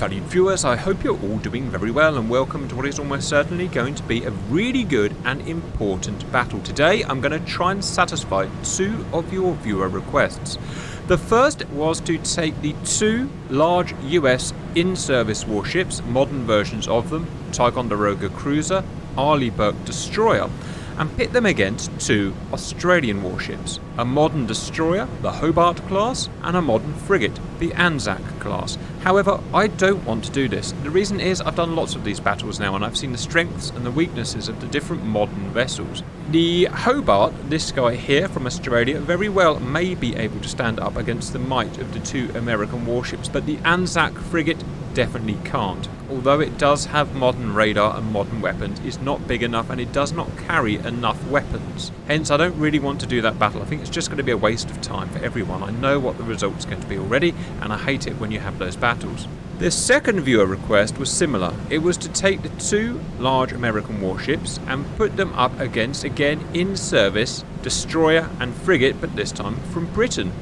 valued viewers, I hope you're all doing very well and welcome to what is almost certainly going to be a really good and important battle. Today I'm going to try and satisfy two of your viewer requests. The first was to take the two large US in-service warships, modern versions of them, Ticonderoga cruiser, Arleigh Burke destroyer, and pit them against two Australian warships, a modern destroyer, the Hobart class, and a modern frigate, the Anzac class. However, I don't want to do this. The reason is I've done lots of these battles now and I've seen the strengths and the weaknesses of the different modern vessels. The Hobart, this guy here from Australia, very well may be able to stand up against the might of the two American warships, but the Anzac frigate definitely can't. Although it does have modern radar and modern weapons, it's not big enough and it does not carry enough weapons. Hence, I don't really want to do that battle. I think it's just going to be a waste of time for everyone. I know what the result's going to be already, and I hate it when you have those battles. The second viewer request was similar. It was to take the two large American warships and put them up against, again in service, destroyer and frigate, but this time from Britain.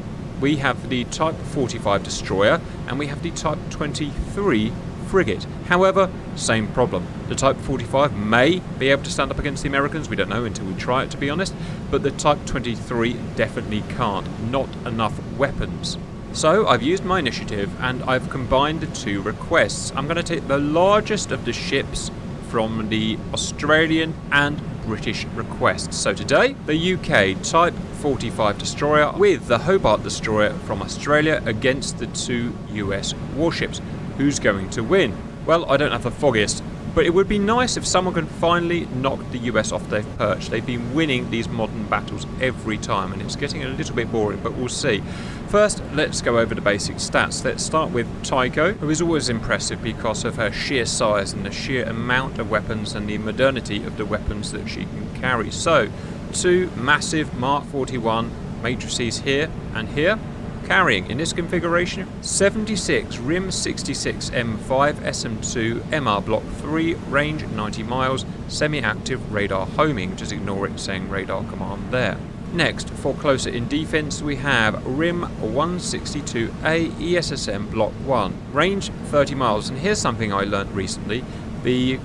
We have the Type 45 destroyer and we have the Type 23 frigate. However, same problem. The Type 45 may be able to stand up against the Americans, we don't know until we try it to be honest, but the Type 23 definitely can't. Not enough weapons. So I've used my initiative and I've combined the two requests. I'm going to take the largest of the ships from the Australian and British requests. So today, the UK Type 45 destroyer with the Hobart destroyer from Australia against the two US warships. Who's going to win? Well, I don't have the foggiest, but it would be nice if someone could finally knock the US off their perch. They've been winning these modern battles every time and it's getting a little bit boring, but we'll see. First, let's go over the basic stats. Let's start with Tico, who is always impressive because of her sheer size and the sheer amount of weapons and the modernity of the weapons that she can carry. So, two massive Mark 41 matrices here and here, carrying in this configuration 76 RIM 66 M5 SM2 MR Block 3, range 90 miles, semi-active radar homing. Just ignore it saying radar command there. Next, for closer in defense, we have RIM 162A ESSM Block 1, range 30 miles. And here's something I learnt recently. The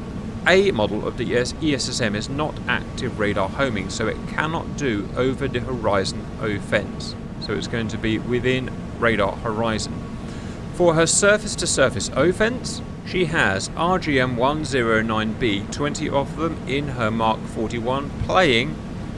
A model of the ESSM is not active radar homing, so it cannot do over the horizon offense. So it's going to be within radar horizon. For her surface-to-surface offense, she has RGM-109B, 20 of them in her Mark 41, playing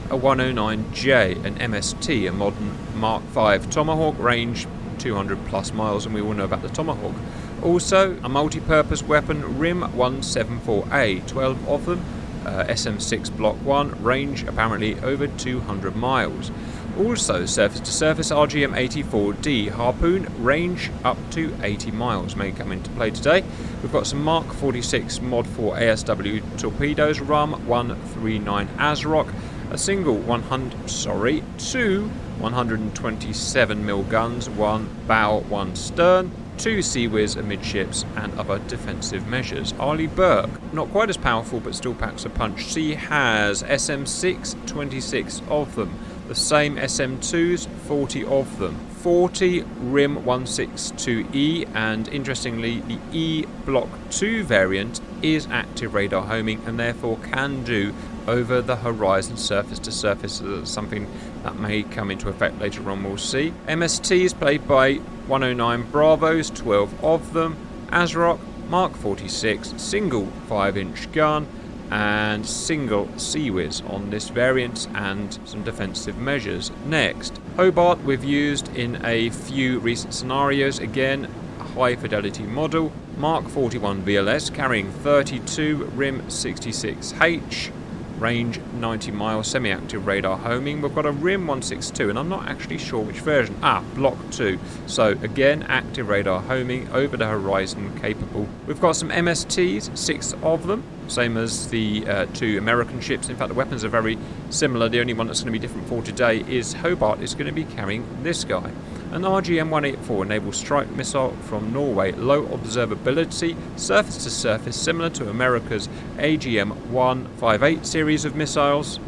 a 109J, an MST, a modern Mark 5 Tomahawk, range 200 plus miles, and we all know about the Tomahawk. Also, a multi-purpose weapon, RIM 174A, 12 of them, SM6 Block 1, range apparently over 200 miles. Also, surface-to-surface RGM-84D Harpoon, range up to 80 miles, may come into play today. We've got some Mark 46 Mod 4 ASW torpedoes, RUM 139 ASROC, a single two 127mm guns, one bow, one stern, two Sea-Wiz amidships and other defensive measures. Arleigh Burke, not quite as powerful but still packs a punch. She has SM6, 26 of them. The same SM2s, 40 of them. 40 RIM 162E, and interestingly the E Block 2 variant is active radar homing and therefore can do over the horizon surface to surface, something that may come into effect later on, we'll see. MSTs played by 109 Bravos, 12 of them. ASROC, Mark 46, single 5-inch gun, and single Sea-Wiz on this variant, and some defensive measures. Next, Hobart we've used in a few recent scenarios, again a high fidelity model, Mark 41 VLS carrying 32 RIM 66H, range 90 miles, semi-active radar homing. We've got a RIM 162 and I'm not actually sure which version. Block 2. So again, active radar homing, over the horizon capable. We've got some MSTs, 6 of them, same as the two American ships. In fact, the weapons are very similar. The only one that's going to be different for today is Hobart is going to be carrying this guy. An RGM-184 naval strike missile from Norway, low observability, surface to surface, similar to America's AGM-158 series of missiles,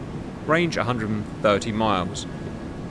range 130 miles.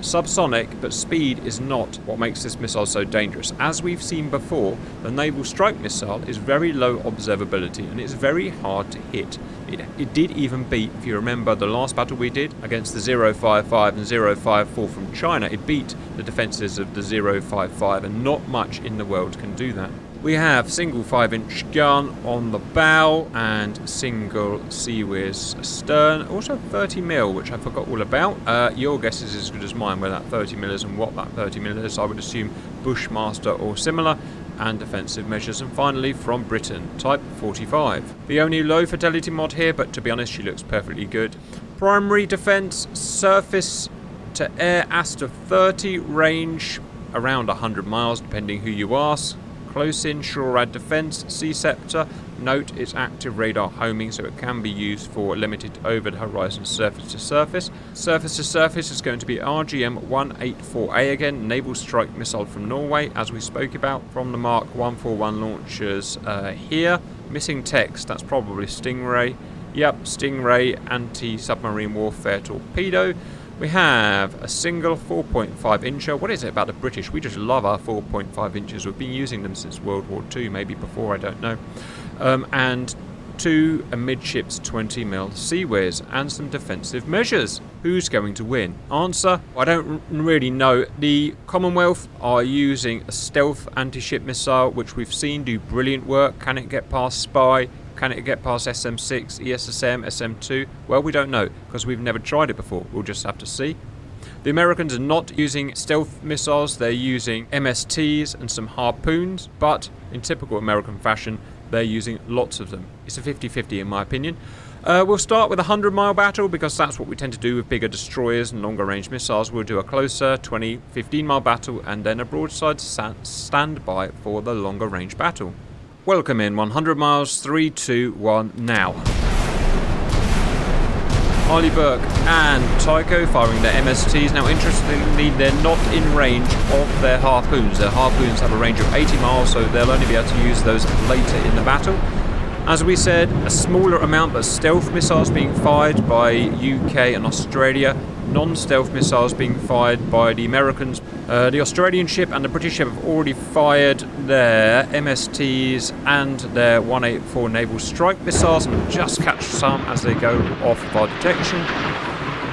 subsonic, but speed is not what makes this missile so dangerous. As we've seen before, the Naval Strike Missile is very low observability and it's very hard to hit. It did even beat, if you remember the last battle we did against the 055 and 054 from China, it beat the defences of the 055, and not much in the world can do that. We have single 5-inch gun on the bow and single Seawiz stern. Also 30mm, which I forgot all about. Your guess is as good as mine where that 30mm is and what that 30mm is. I would assume Bushmaster or similar. And defensive measures. And finally from Britain, Type 45. The only low fidelity mod here, but to be honest she looks perfectly good. Primary defense, surface to air ASTA 30, range around 100 miles depending who you ask. Close in SHORAD defense, Sea Scepter. Note it's active radar homing, so it can be used for limited over the horizon surface to surface. Surface to surface is going to be RGM-184A again, Naval Strike Missile from Norway, as we spoke about, from the Mark 141 launchers here. Missing text, that's probably Stingray. Yep, Stingray anti-submarine warfare torpedo. We have a single 4.5 incher. What is it about the British? We just love our 4.5 inches. We've been using them since World War II, maybe before, I don't know. And 2 amidships 20mm Seawiz and some defensive measures. Who's going to win? Answer, I don't really know. The Commonwealth are using a stealth anti-ship missile, which we've seen do brilliant work. Can it get past Spy? Can it get past SM6, ESSM, SM2? Well, we don't know, because we've never tried it before. We'll just have to see. The Americans are not using stealth missiles. They're using MSTs and some harpoons, but in typical American fashion, they're using lots of them. It's a 50-50 in my opinion. We'll start with a 100-mile battle, because that's what we tend to do with bigger destroyers and longer range missiles. We'll do a closer 20, 15-mile battle, and then a broadside standby for the longer range battle. Welcome in 100 miles, 3, 2, 1, now. Arleigh Burke and Tico firing their MSTs. Now, interestingly, they're not in range of their harpoons. Their harpoons have a range of 80 miles, so they'll only be able to use those later in the battle. As we said, a smaller amount of stealth missiles being fired by UK and Australia. Non-stealth missiles being fired by the Americans. The Australian ship and the British ship have already fired their MSTs and their 184 Naval Strike missiles, and just catch some as they go off of our detection.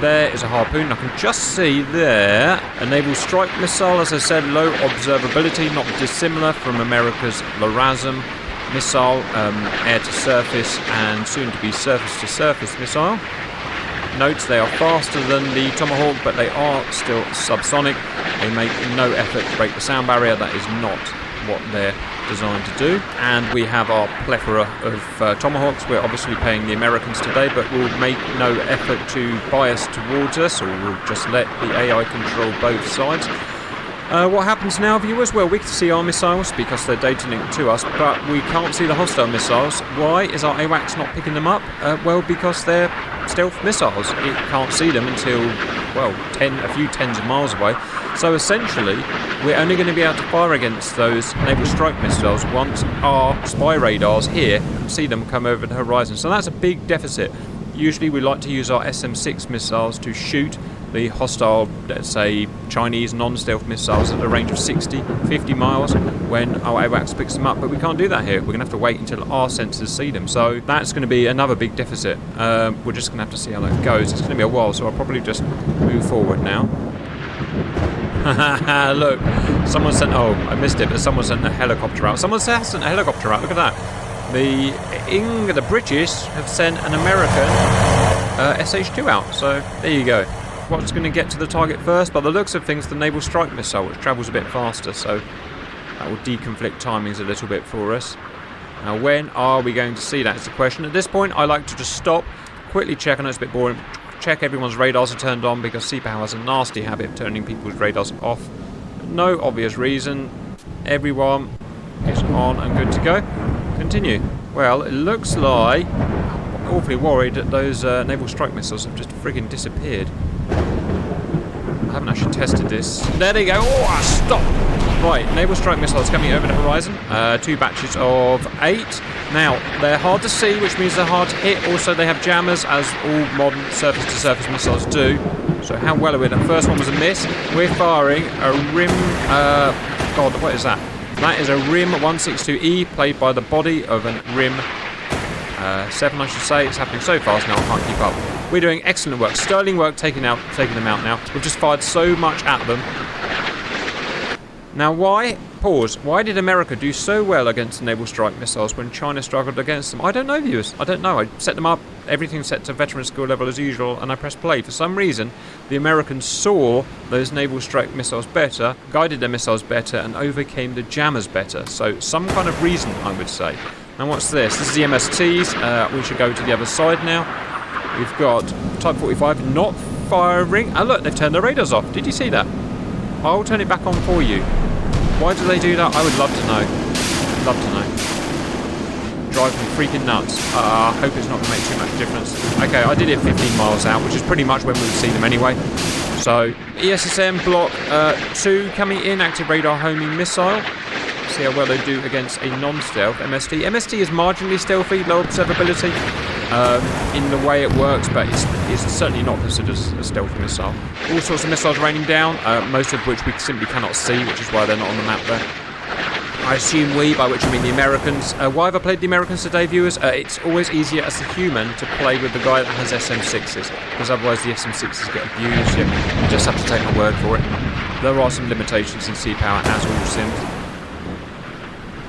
There is a harpoon. I can just see there a Naval Strike missile. As I said, low observability, not dissimilar from America's LRASM missile, air to surface and soon to be surface to surface missile. Note they are faster than the Tomahawk, but they are still subsonic. They make no effort to break the sound barrier. That is not what they're designed to do. And we have our plethora of Tomahawks. We're obviously paying the Americans today, but we'll make no effort to bias towards us, or we'll just let the AI control both sides. What happens now, viewers? Well, we can see our missiles because they're data linked to us, but we can't see the hostile missiles. Why is our AWACS not picking them up? Well, because they're stealth missiles. It can't see them until, well, a few tens of miles away. So essentially, we're only going to be able to fire against those Naval Strike missiles once our spy radars here can see them come over the horizon. So that's a big deficit. Usually we like to use our SM6 missiles to shoot the hostile, let's say, Chinese non-stealth missiles at a range of 60, 50 miles when our AWACS picks them up, but we can't do that here. We're going to have to wait until our sensors see them, so that's going to be another big deficit. We're just going to have to see how that goes. It's going to be a while, so I'll probably just move forward now. Look, someone sent, oh, I missed it, but someone sent a helicopter out. Someone sent a helicopter out, look at that. The British have sent an American SH-2 out, so there you go. What's going to get to the target first? By the looks of things, the Naval Strike Missile, which travels a bit faster, so that will deconflict timings a little bit for us. Now, when are we going to see that is the question. At this point, I like to just stop, quickly check, I know it's a bit boring, check everyone's radars are turned on, because Sea-Pow has a nasty habit of turning people's radars off. No obvious reason. Everyone is on and good to go. Continue. Well, it looks like I'm awfully worried that those Naval Strike Missiles have just friggin' disappeared. I haven't actually tested this. There they go. Oh, stop! Right, naval strike missiles coming over the horizon. 2 batches of 8. Now, they're hard to see, which means they're hard to hit. Also, they have jammers, as all modern surface-to-surface missiles do. So how well are we? The first one was a miss. We're firing a RIM... God, what is that? That is a RIM 162E, played by the body of a RIM 7, I should say. It's happening so fast now, I can't keep up. We're doing excellent work. Sterling work taking them out now. We've just fired so much at them. Now why, pause, why did America do so well against the naval strike missiles when China struggled against them? I don't know, viewers. I don't know. I set them up, everything set to veteran skill level as usual, and I pressed play. For some reason, the Americans saw those naval strike missiles better, guided their missiles better, and overcame the jammers better. So some kind of reason, I would say. Now what's this? This is the MSTs. We should go to the other side now. We've got Type 45 not firing. Oh look, they've turned their radars off. Did you see that? I'll turn it back on for you. Why do they do that? I would love to know. Love to know. Drive me freaking nuts. I hope it's not going to make too much difference. Okay, I did it 15 miles out, which is pretty much when we would see them anyway. So, ESSM Block 2 coming in, active radar homing missile. See how well they do against a non-stealth MST. MST is marginally stealthy, low observability in the way it works, but it's certainly not considered a stealthy missile. All sorts of missiles raining down, most of which we simply cannot see, which is why they're not on the map there. I assume we, by which I mean the Americans. Why have I played the Americans today, viewers? It's always easier as a human to play with the guy that has SM6s, because otherwise the SM6s get abused. You just have to take my word for it. There are some limitations in sea power, as all sims.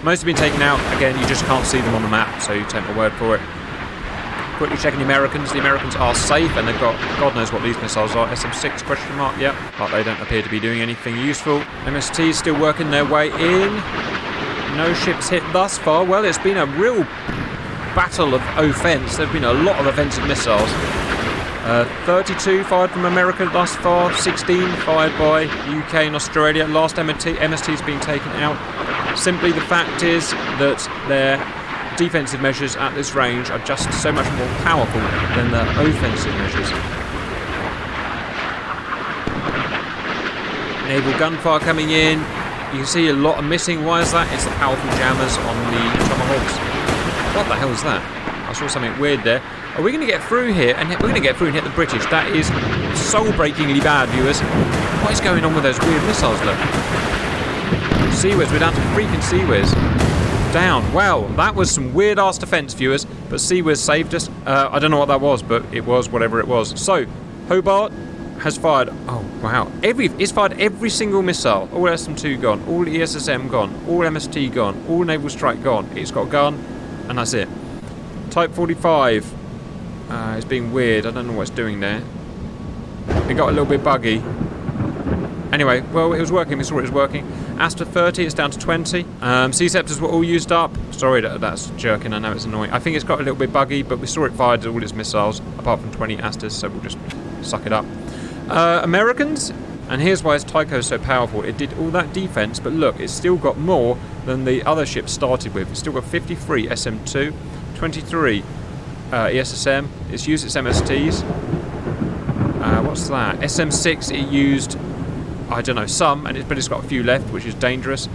Most have been taken out. Again, you just can't see them on the map, so you take my word for it. Quickly checking the Americans. The Americans are safe, and they've got God knows what these missiles are. SM6 question mark. Yep, but they don't appear to be doing anything useful. MST is still working their way in. No ships hit thus far. Well, it's been a real battle of offence. There have been a lot of offensive missiles. 32 fired from America thus far. 16 fired by UK and Australia. Last MST's been taken out. Simply the fact is that their defensive measures at this range are just so much more powerful than their offensive measures. Naval gunfire coming in. You can see a lot of missing. Why is that? It's the powerful jammers on the Tomahawks. What the hell is that? I saw something weird there. Are we going to get through here? And we're going to get through and hit the British. That is soul-breakingly bad, viewers. What is going on with those weird missiles, look? Seawards, we're down to freaking Seawards. Down. Well, that was some weird-ass defence, viewers. But Seawards saved us. I don't know what that was, but it was whatever it was. So, Hobart has fired... Oh, wow. It's fired every single missile. All SM2 gone. All ESSM gone. All MST gone. All Naval Strike gone. It's got a gun, and that's it. Type 45. It's being weird. I don't know what it's doing there. It got a little bit buggy. Anyway, well, it was working. We saw it was working. Astra 30, it's down to 20. C-Scepters were all used up. Sorry, that's jerking. I know it's annoying. I think it's got a little bit buggy, but we saw it fired all its missiles, apart from 20 Astras, so we'll just suck it up. Americans, and here's why Tico is so powerful. It did all that defense, but look, it's still got more than the other ships started with. It's still got 53 SM2, 23 ESSM. It's used its MSTs. What's that? SM6 it used, I don't know, some, but it's got a few left, which is dangerous.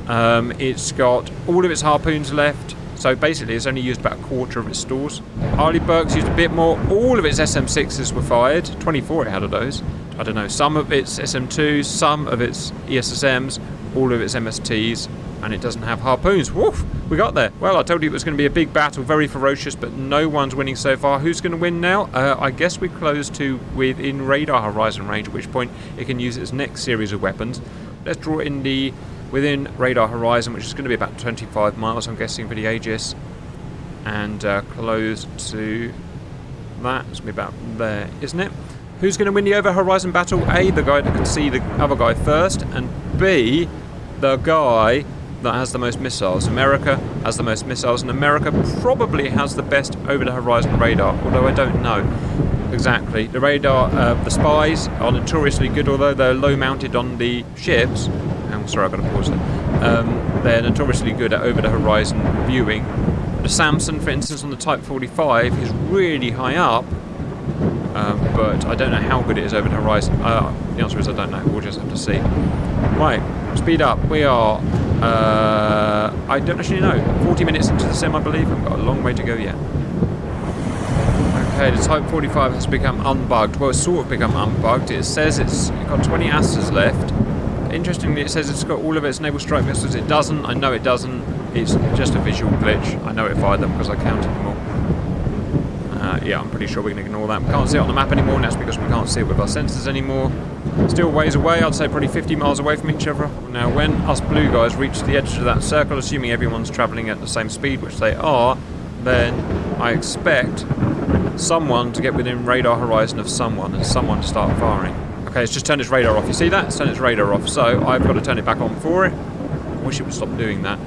It's got all of its harpoons left, so basically it's only used about a quarter of its stores. Arleigh Burke's used a bit more. All of its SM6s were fired. 24 it had of those. I don't know, some of its SM2s, some of its ESSMs, all of its MSTs, and it doesn't have harpoons. Woof! We got there. Well, I told you it was going to be a big battle, very ferocious, but no one's winning so far. Who's going to win now? I guess we close to within radar horizon range, at which point it can use its next series of weapons. Let's draw in the within radar horizon, which is going to be about 25 miles, I'm guessing, for the Aegis, and close to that. It's going to be about there, isn't it? Who's going to win the over horizon battle? A, the guy that can see the other guy first, and B, the guy that has the most missiles. America has the most missiles, and America probably has the best over-the-horizon radar, although I don't know exactly. The radar, the spies are notoriously good, although they're low-mounted on the ships. Oh, sorry, I've got to pause there. They're notoriously good at over-the-horizon viewing. The Samson, for instance, on the Type 45 is really high up, but I don't know how good it is over the horizon. The answer is I don't know. We'll just have to see. Right, speed up. We are, I don't actually know, 40 minutes into the sim, I believe. I've got a long way to go yet. Okay, the Type 45 has become unbugged. Well, it's sort of become unbugged. It says it's got 20 Asters left. Interestingly, it says it's got all of its naval strike missiles. It doesn't. I know it doesn't. It's just a visual glitch. I know it fired them because I counted them all. Yeah, I'm pretty sure we can ignore that. We can't see it on the map anymore, and that's because we can't see it with our sensors anymore. Still ways away. I'd say probably 50 miles away from each other. Now, when us blue guys reach the edge of that circle, assuming everyone's travelling at the same speed, which they are, then I expect someone to get within radar horizon of someone, and someone to start firing. Okay, it's just turned its radar off. You see that? It's turned its radar off. So I've got to turn it back on for it. I wish it would stop doing that.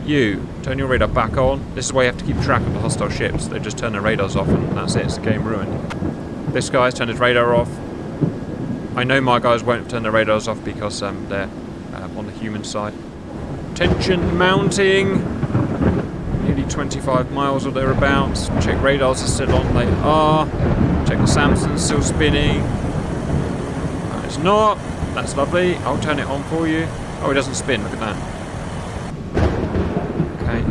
You, turn your radar back on. This is why you have to keep track of the hostile ships. They just turn their radars off and that's it. It's the game ruined. This guy's turned his radar off. I know my guys won't turn their radars off because they're on the human side. Tension mounting. Nearly 25 miles or thereabouts. Check radars are still on. They are. Check the Samson's still spinning. It's not. That's lovely. I'll turn it on for you. Oh, it doesn't spin. Look at that. Okay.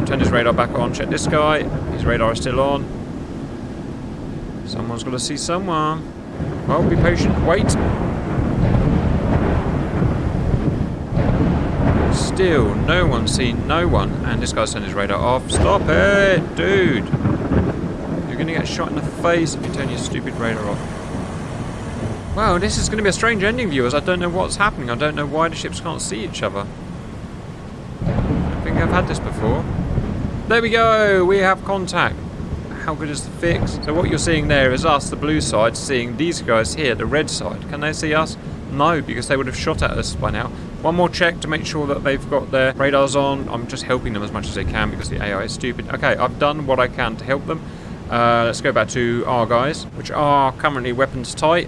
Turn his radar back on. Check this guy. His radar is still on. Someone's got to see someone. Well, be patient. Wait. Still, no one's seen no one. And this guy's turned his radar off. Stop it, dude. You're going to get shot in the face if you turn your stupid radar off. Well, this is going to be a strange ending, viewers. I don't know what's happening. I don't know why the ships can't see each other. I don't think I've had this before. There we go. We have contact. How good is the fix? So what you're seeing there is us, the blue side, seeing these guys here, the red side. Can they see us? No, because they would have shot at us by now. One more check to make sure that they've got their radars on. I'm just helping them as much as I can because the AI is stupid. Okay, I've done what I can to help them. Let's go back to our guys, which are currently weapons tight.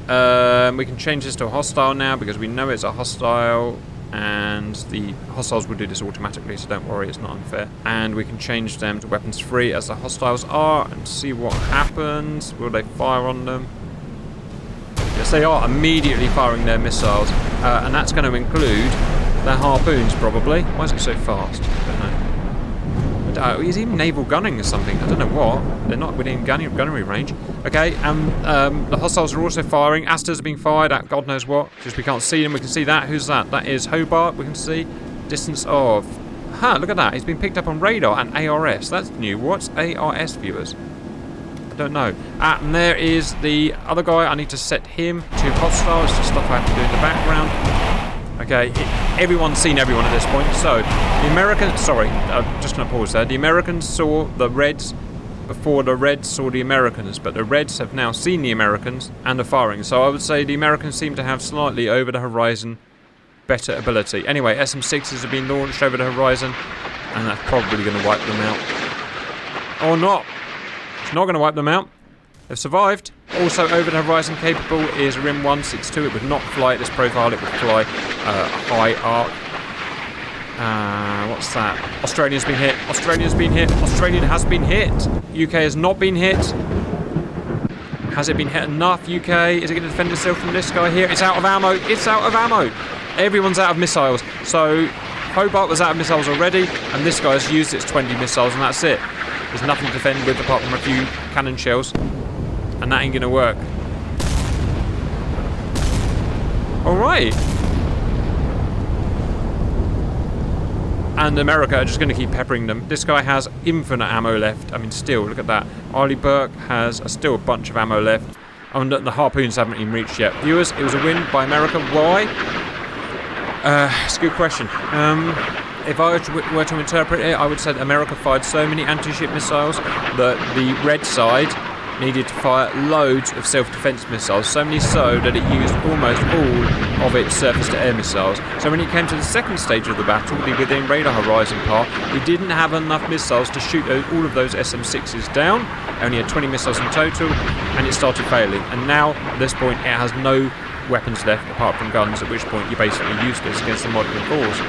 We can change this to a hostile now because we know it's a hostile. And the hostiles will do this automatically, so don't worry, it's not unfair. And we can change them to weapons free as the hostiles are and see what happens. Will they fire on them? Yes, they are immediately firing their missiles, and that's going to include their harpoons probably. Why is it so fast? I don't know. He's even naval gunning or something. I don't know what. They're not within gunnery range. Okay, the hostiles are also firing. Asters are being fired at God knows what. Just we can't see them. We can see that. Who's that? That is Hobart. We can see distance of... look at that. He's been picked up on radar and ARS. That's new. What's ARS, viewers? I don't know. And there is the other guy. I need to set him to hostile. It's just stuff I have to do in the background. Okay, everyone's seen everyone at this point. So, the Americans... Sorry, I'm just going to pause there. The Americans saw the Reds before the Reds saw the Americans, but the Reds have now seen the Americans and are firing. So I would say the Americans seem to have slightly over the horizon better ability. Anyway, SM6s have been launched over the horizon, and that's probably going to wipe them out. Or not. It's not going to wipe them out. They've survived. Also over the horizon capable is RIM 162. It would not fly at this profile. It would fly high arc. What's that? Australia's been hit. Australia's been hit. Australia has been hit. UK has not been hit. Has it been hit enough? UK, is it going to defend itself from this guy here? It's out of ammo. It's out of ammo. Everyone's out of missiles. So Hobart was out of missiles already, and this guy's used its 20 missiles, and that's it. There's nothing to defend with apart from a few cannon shells. And that ain't gonna work. Alright. And America are just gonna keep peppering them. This guy has infinite ammo left. I mean, still, look at that. Arleigh Burke has still a bunch of ammo left. And the harpoons haven't even reached yet. Viewers, it was a win by America. Why? It's a good question. If I were to interpret it, I would say that America fired so many anti-ship missiles that the red side needed to fire loads of self-defense missiles, so many so that it used almost all of its surface-to-air missiles. So when it came to the second stage of the battle, the within radar horizon part, it didn't have enough missiles to shoot all of those SM6s down. It only had 20 missiles in total, and it started failing. And now, at this point, it has no weapons left apart from guns, at which point you basically use this against the modern force.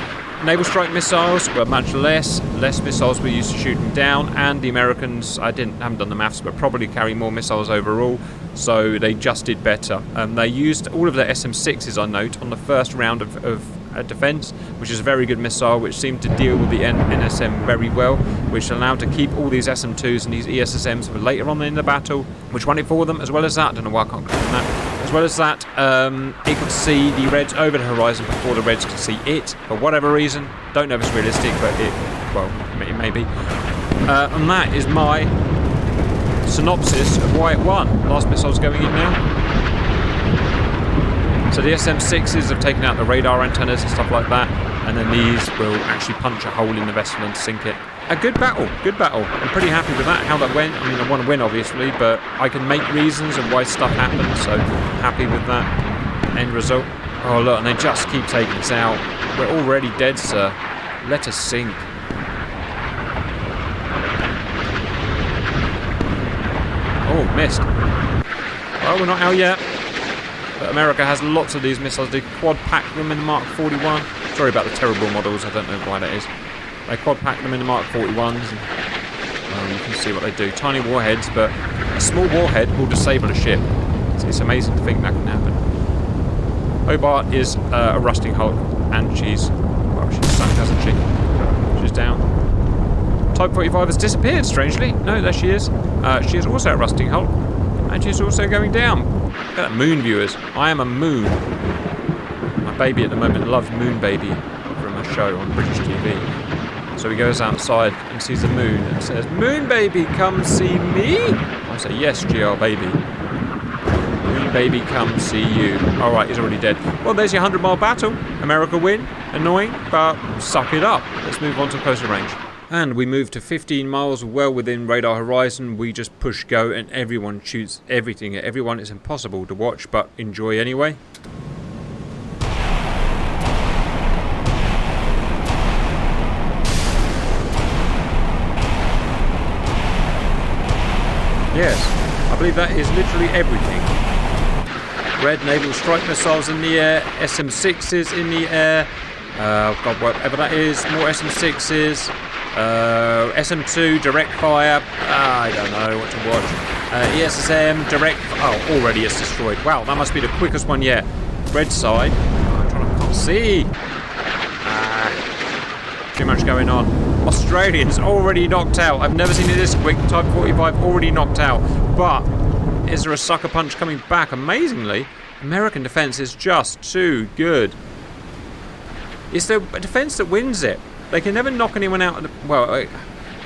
naval strike missiles were much less missiles were used to shoot them down, and the Americans, haven't done the maths, but probably carry more missiles overall, so they just did better. They used all of their SM-6s, I note, on the first round of defence, which is a very good missile, which seemed to deal with the NSM very well, which allowed to keep all these SM-2s and these ESSMs for later on in the battle, which won it for them. As well as that, I don't know why I can't click on that. As well as that, it could see the Reds over the horizon before the Reds could see it, for whatever reason. Don't know if it's realistic, but it may be. And that is my synopsis of why it won. Last missile's going in now. So the SM-6s have taken out the radar antennas and stuff like that, and then these will actually punch a hole in the vessel and sink it. A good battle. I'm pretty happy with that, how that went. I mean, I want to win, obviously, but I can make reasons of why stuff happened, so happy with that end result. Oh, look, and they just keep taking us out. We're already dead, sir. Let us sink. Oh, missed. Well, we're not out yet. But America has lots of these missiles. They quad pack them in the Mark 41. Sorry about the terrible models, I don't know why that is. They quad pack them in the Mark 41s. And, you can see what they do. Tiny warheads, but a small warhead will disable a ship. It's amazing to think that can happen. Hobart is a rusting hulk, and she's sunk, hasn't she? She's down. Type 45 has disappeared, strangely. No, there she is. She is also a rusting hulk, and she's also going down. Look at that, moon viewers. I am a moon. My baby at the moment loves Moon Baby from a show on British TV. So he goes outside and sees the moon and says, "Moon Baby, come see me?" I say, "Yes, GR baby. Moon Baby, come see you." Alright, he's already dead. Well, there's your 100-mile battle. America win. Annoying, but suck it up. Let's move on to closer range. And we move to 15 miles, well within radar horizon. We just push go and everyone shoots everything at everyone. It's impossible to watch, but enjoy anyway. Yes, I believe that is literally everything. Red naval strike missiles in the air, SM-6s in the air. God, whatever that is, more SM-6s. SM2 direct fire. I don't know what to watch. ESSM direct. Oh, already it's destroyed. Wow, that must be the quickest one yet. Red side. I can't see. Too much going on. Australians already knocked out. I've never seen it this quick. Type 45 already knocked out. But is there a sucker punch coming back? Amazingly, American defense is just too good. It's the defense that wins it. They can never knock anyone out. Well,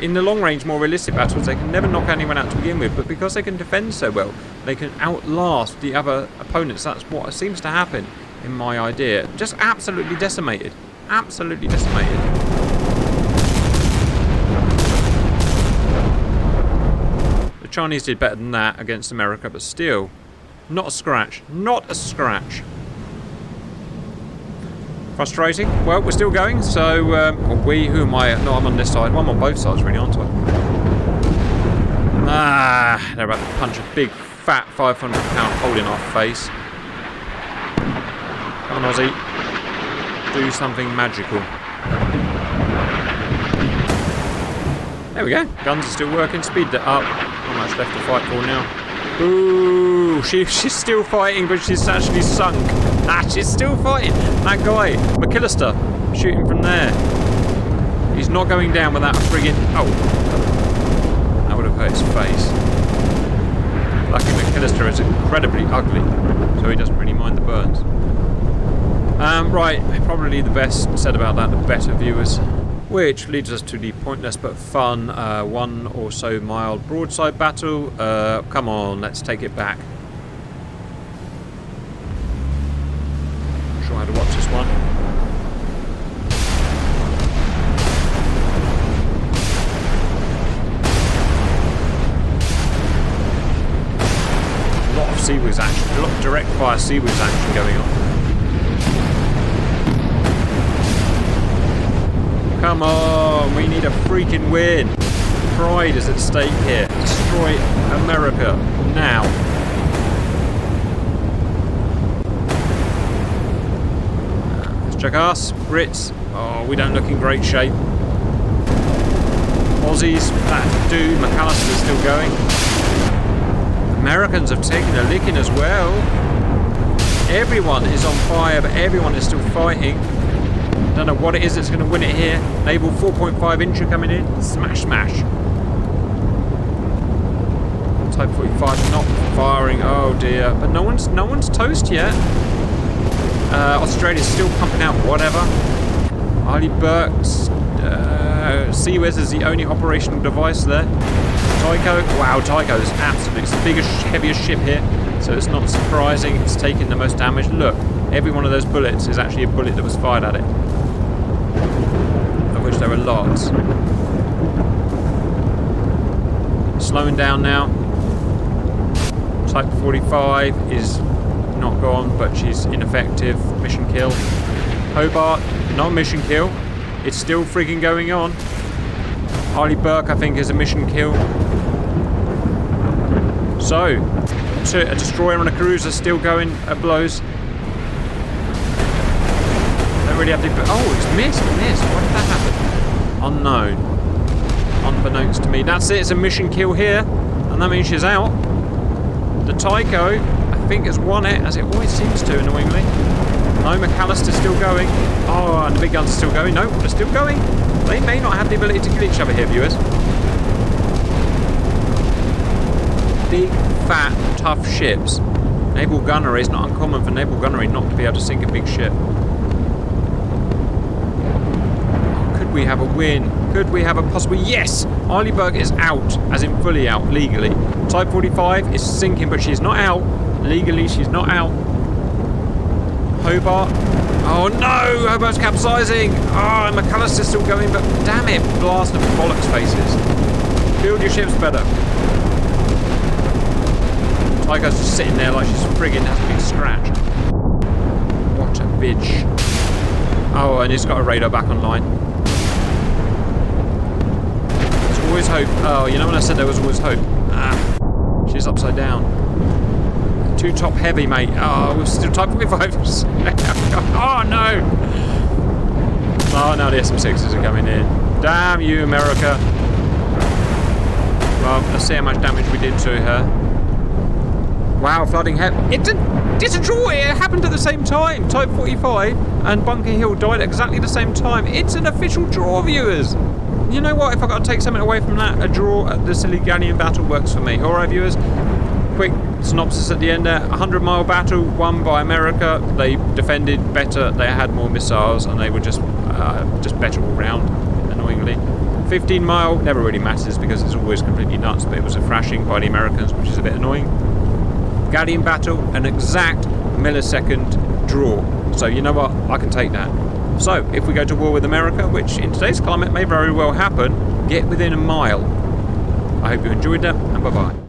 in the long range, more realistic battles, they can never knock anyone out to begin with. But because they can defend so well, they can outlast the other opponents. That's what seems to happen in my idea. Just absolutely decimated. Absolutely decimated. The Chinese did better than that against America, but still, not a scratch. Not a scratch. Frustrating. Well, we're still going, so who am I? No, I'm on this side. Well, I'm on both sides, really, aren't I? They're about to punch a big, fat 500-pound hole in our face. Come on, Aussie. Do something magical. There we go. Guns are still working. Speed it up. Not much left to fight for now. Ooh, she's still fighting, but she's actually sunk. She's still fighting. That guy, McAllister, shooting from there. He's not going down without a friggin'... Oh. That would have hurt his face. Lucky McAllister is incredibly ugly, so he doesn't really mind the burns. Right, probably the best said about that, the better viewers. Which leads us to the pointless but fun 1 or so mile broadside battle. Come on, let's take it back. Not sure how to watch this one. A lot of Seawiz action, a lot of direct fire Seawiz action going on. Come on, we need a freaking win. Pride is at stake here. Destroy America now. Let's check us. Brits Oh, we don't look in great shape. Aussies, that dude, McAllister's still going. Americans have taken a licking as well. Everyone is on fire, but everyone is still fighting. Don't know what it is that's going to win it here. Naval 4.5 inch coming in. Smash, smash. Type 45 not firing. Oh dear. But no one's toast yet. Australia's still pumping out whatever. Arleigh Burke's CUS is the only operational device there. Tico. Wow, Tico is absolutely. It's the biggest, heaviest ship here. So it's not surprising it's taking the most damage. Look, every one of those bullets is actually a bullet that was fired at it. Of which there are lots. Slowing down now. Type 45 is not gone, but she's ineffective. Mission kill. Hobart, not mission kill. It's still frigging going on. Arleigh Burke, I think, is a mission kill. So, a destroyer and a cruiser still going at blows. Don't really have to. Oh, it's missed. Why did that happen? Unknown. Unbeknownst to me. That's it. It's a mission kill here, and that means she's out. The Tico, I think, has won it, as it always seems to, annoyingly. No, McAllister's still going. Oh, and the big guns are still going. No, they're still going. They may not have the ability to kill each other here, viewers. Big, fat, tough ships. Naval gunnery is not uncommon for naval gunnery not to be able to sink a big ship. Could we have a win? Could we have a possible... Yes! Arleigh Burke is out, as in fully out, legally. Type 45 is sinking, but she's not out. Legally, she's not out. Hobart. Oh no! Hobart's capsizing! Oh, and McAllister's still going, but damn it! Blast of bollocks faces. Build your ships better. Tiger's just sitting there like she's friggin' hasn't been scratched. What a bitch. Oh, and he's got a radar back online. There's always hope. Oh, you know when I said there was always hope? Ah, she's upside down. Too top heavy, mate. Oh, we're still type 45. Oh, no. Oh, no, the SM6s are coming in. Damn you, America. Well, let's see how much damage we did to her. Wow, flooding heavy. It's a draw. It happened at the same time. Type 45 and Bunker Hill died at exactly the same time. It's an official draw, viewers. You know what? If I've got to take something away from that, a draw at the silly Galleon battle works for me. Alright, viewers. Quick synopsis at the end there. 100-mile battle won by America. They defended better. They had more missiles and they were just better all round, annoyingly. 15-mile never really matters because it's always completely nuts, but it was a thrashing by the Americans, which is a bit annoying. Galleon battle, an exact millisecond draw. So you know what? I can take that. So if we go to war with America, which in today's climate may very well happen, get within a mile. I hope you enjoyed that, and bye-bye.